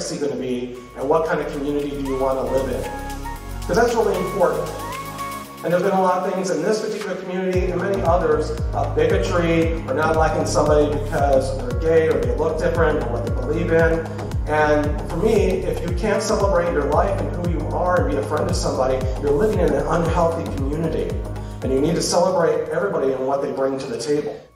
legacy going to be, and what kind of community do you want to live in? Because that's really important. And there have been a lot of things in this particular community and many others, bigotry, or not liking somebody because they're gay or they look different or what they believe in. And for me, if you can't celebrate your life and who you are and be a friend to somebody, you're living in an unhealthy community. And you need to celebrate everybody and what they bring to the table.